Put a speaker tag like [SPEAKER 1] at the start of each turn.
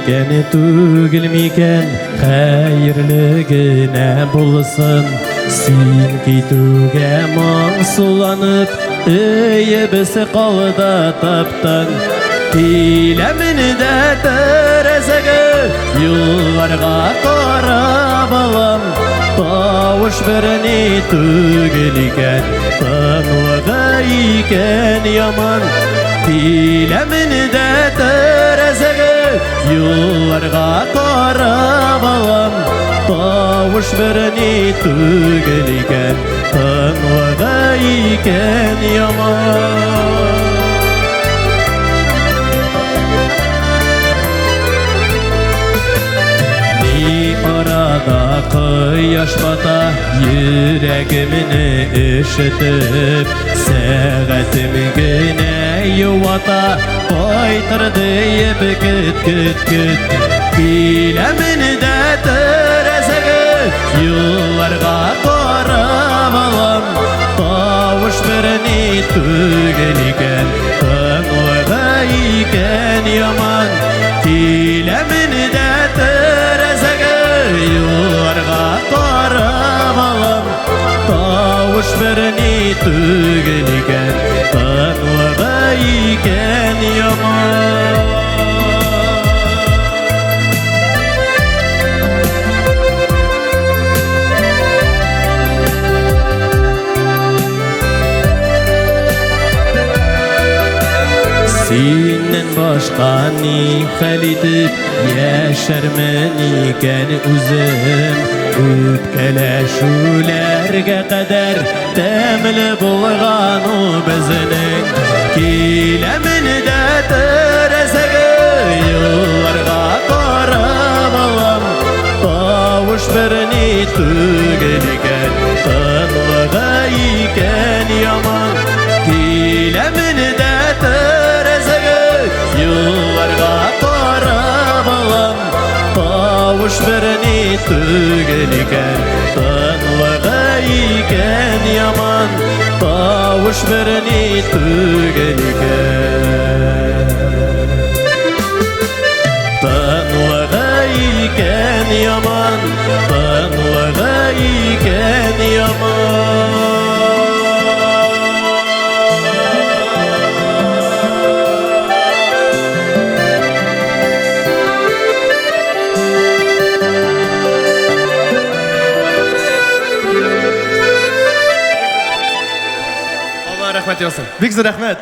[SPEAKER 1] икән, түгел микән, хәерле генә булсын. Син китүгә моңсуланып, өебез калды таптан. Киләмен дә тәрәзәгә, юлларга карап алам. Тавыш берни түгел икән, тынлыгы икән яман. Киләмен дә тәрәзәгә, юлларга карап алам. Тавыш берни түгел икән, тынлыгы икән яман. Arada kıyaş bata, yüreğimini üşütüp, sağetim güne yuvata, baytır deyip küt. Bilemin de terezege, yıllarga karab alam. Tavuş birni tügel iken, tınlığı iken yaman. Bilemin de terezege, yıllarga karab alam. Tavuş birni tügel iken, tınlığı iken yaman. Sinden başka ni hal edip yaşarman iken üzüm. Öpkeleşulerge kadar temli bulgan o bizning. Kilemin de terezege, yıllarga karab alam. Tavuş birni tügel iken, tınlığı iken yaman. Kilemin de yıllarga karab alam. Tavuş birni tügel iken, tınlığı iken yaman. Tavuş birni tügel iken, tınlığı iken yaman. Tınlığı iken yaman.
[SPEAKER 2] Rahmet olsun. Big rahmet.